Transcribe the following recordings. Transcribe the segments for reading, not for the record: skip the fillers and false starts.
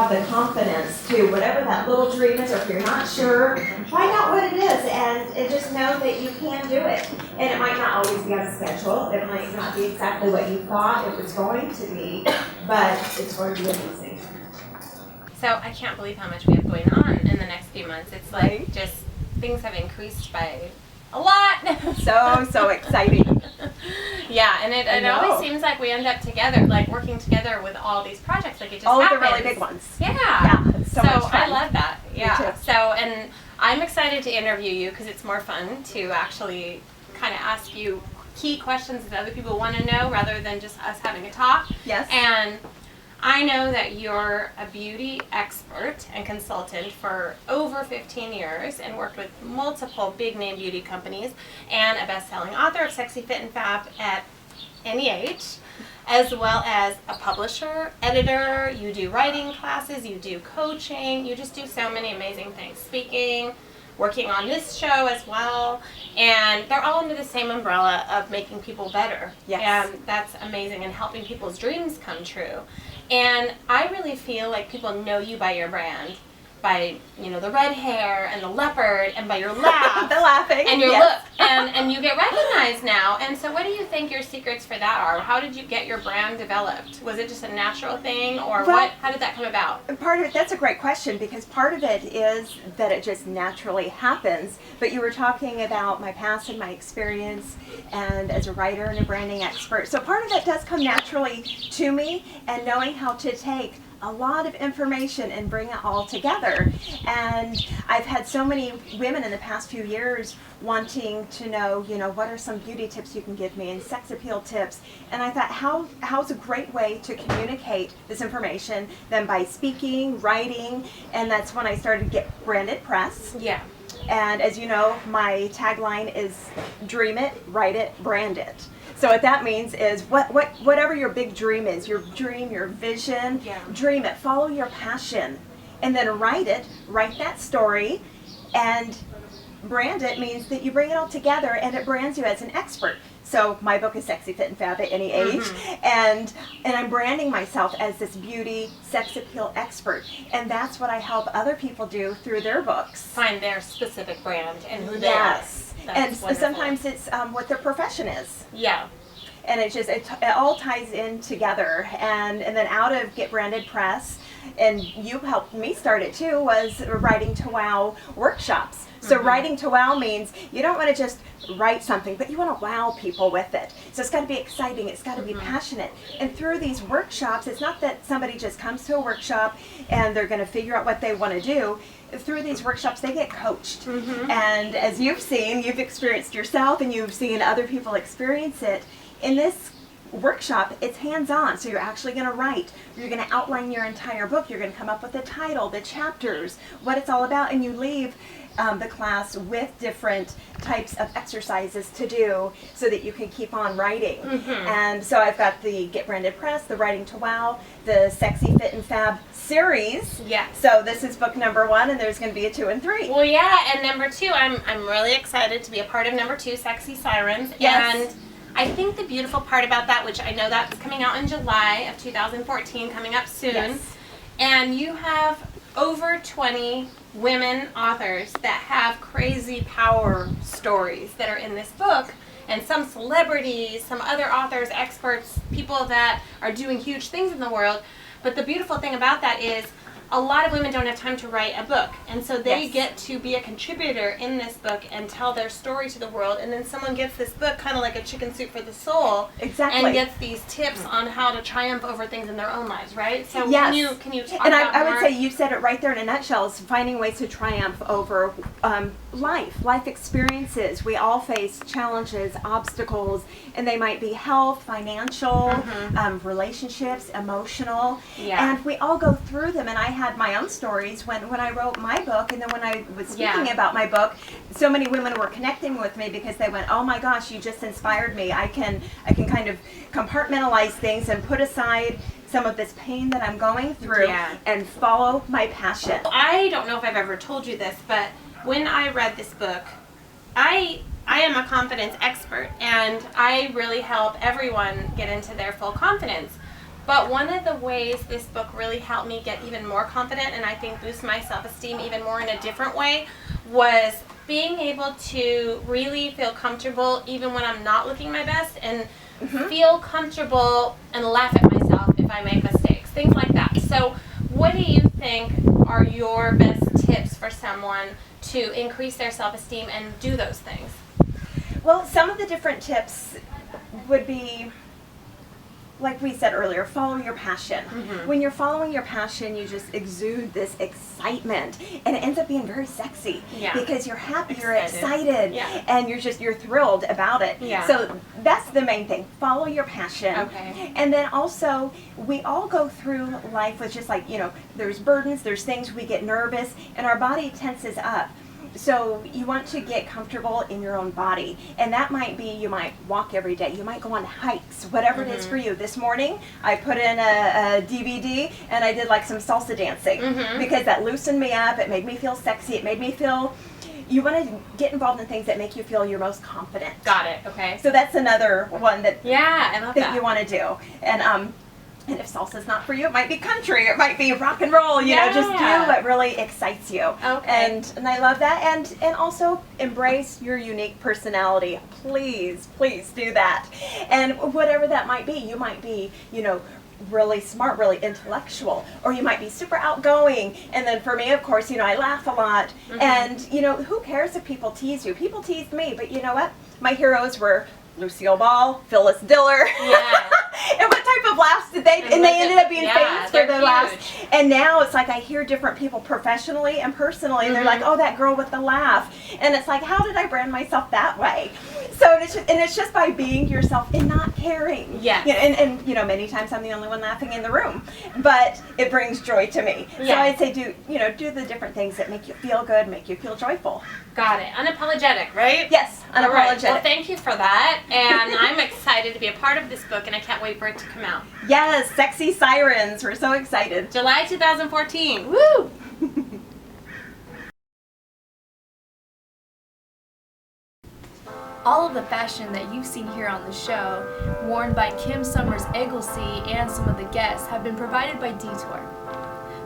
have the confidence to, whatever that little dream is, or if you're not sure, find out what it is and just know that you can do it. And it might not always be on a schedule. It might not be exactly what you thought it was going to be, but it's going to be amazing. So I can't believe how much we have going on in the next few months. It's like just things have increased by a lot. So exciting. Yeah, and it always seems like we end up together, like working together with all these projects. Like it just happens. The really big ones. Yeah. It's so much fun. I love that. Yeah. Me too. So, and I'm excited to interview you because it's more fun to actually kind of ask you key questions that other people want to know rather than just us having a talk. Yes. And I know that you're a beauty expert and consultant for over 15 years and worked with multiple big name beauty companies and a best-selling author of Sexy Fit and Fab at any age, as well as a publisher, editor. You do writing classes, you do coaching, you just do so many amazing things. Speaking, working on this show as well, and they're all under the same umbrella of making people better. Yes. And that's amazing, and helping people's dreams come true. And I really feel like people know you by your brand, by, you know, the red hair and the leopard and by your laugh. The laughing. And your yes. look. And you get recognized now. And so what do you think your secrets for that are? How did you get your brand developed? Was it just a natural thing, or how did that come about? Part of it, that's a great question, because part of it is that it just naturally happens. But you were talking about my past and my experience and as a writer and a branding expert. So part of that does come naturally to me, and knowing how to take a lot of information and bring it all together. And I've had so many women in the past few years wanting to know, you know, what are some beauty tips you can give me and sex appeal tips. And I thought, how's a great way to communicate this information than by speaking, writing, and that's when I started Get Branded Press. Yeah. And as you know, my tagline is dream it, write it, brand it. So what that means is whatever your big dream is, your dream, your vision, dream it, follow your passion, and then write that story, and brand it means that you bring it all together and it brands you as an expert. So my book is Sexy Fit and Fab at Any Age, and I'm branding myself as this beauty, sex appeal expert, and that's what I help other people do through their books. Find their specific brand and who they Yes. are. And That's wonderful. sometimes it's what their profession is. Yeah. And it all ties in together. And then out of Get Branded Press, and you helped me start it too, was Writing to Wow workshops. So Writing to Wow means you don't want to just write something, but you want to wow people with it. So it's got to be exciting, it's got to be passionate. And through these workshops, it's not that somebody just comes to a workshop and they're going to figure out what they want to do. Through these workshops, they get coached. And as you've seen, you've experienced yourself, and you've seen other people experience it. In this workshop, it's hands-on, so you're actually going to write. You're going to outline your entire book. You're going to come up with the title, the chapters, what it's all about, and you leave the class with different types of exercises to do so that you can keep on writing. And so I've got the Get Branded Press, the Writing to Wow, the Sexy Fit and Fab series. Yeah. So this is book number 1, and there's going to be a 2 and 3. Well, yeah, and number 2, I'm really excited to be a part of number 2, Sexy Sirens. Yes. And I think the beautiful part about that, which I know that's coming out in July of 2014, coming up soon, Yes. and you have over 20 women authors that have crazy power stories that are in this book, and some celebrities, some other authors, experts, people that are doing huge things in the world. But the beautiful thing about that is a lot of women don't have time to write a book, and so they get to be a contributor in this book and tell their story to the world, and then someone gets this book kind of like a chicken soup for the soul, Exactly. and gets these tips on how to triumph over things in their own lives, right? So Yes. can you talk And about I would more? say you said it right there in a nutshell, is finding ways to triumph over life experiences. We all face challenges, obstacles, and they might be health, financial, relationships, emotional, and we all go through them. And I had my own stories when I wrote my book, and then when I was speaking about my book, so many women were connecting with me because they went, oh my gosh, you just inspired me. I can kind of compartmentalize things and put aside some of this pain that I'm going through and follow my passion. I don't know if I've ever told you this, but when I read this book, I am a confidence expert, and I really help everyone get into their full confidence. But one of the ways this book really helped me get even more confident and I think boost my self-esteem even more in a different way was being able to really feel comfortable even when I'm not looking my best and feel comfortable and laugh at myself if I make mistakes, things like that. So what do you think are your best tips for someone to increase their self-esteem and do those things? Well, some of the different tips would be, like we said earlier, follow your passion. When you're following your passion, you just exude this excitement, and it ends up being very sexy because you're happy, you're excited, and you're thrilled about it. So that's the main thing. Follow your passion. And then also, we all go through life with just like, there's burdens, there's things, we get nervous, and our body tenses up. So you want to get comfortable in your own body, and that might be, you might walk every day, you might go on hikes, whatever it is for you. This morning I put in a DVD and I did like some salsa dancing because that loosened me up, it made me feel sexy, it made me feel, you want to get involved in things that make you feel your most confident. Got it, okay. So that's another one that, I love that you want to do. And if salsa's not for you, it might be country, it might be rock and roll, you know, just do what really excites you. And I love that. And also embrace your unique personality. Please, please do that. And whatever that might be, you might be, really smart, really intellectual, or you might be super outgoing. And then for me, of course, I laugh a lot. And, who cares if people tease you? People teased me, but you know what? My heroes were Lucille Ball, Phyllis Diller. And what type of laughs did they, and they ended up being famous for their laughs. And now it's like I hear different people professionally and personally, and they're like, oh, that girl with the laugh. And it's like, how did I brand myself that way? So it's just by being yourself and not caring. And many times I'm the only one laughing in the room, but it brings joy to me. So I'd say do the different things that make you feel good, make you feel joyful. Got it. Unapologetic, right? Yes, unapologetic. All right. Well, thank you for that. And I'm excited to be a part of this book, and I can't wait for it to come out. Yes, Sexy Sirens. We're so excited. July 2014. Woo! All of the fashion that you've seen here on the show, worn by Kim Somers Egelsee and some of the guests, have been provided by Detour.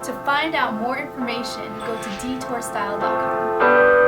To find out more information, go to detourstyle.com.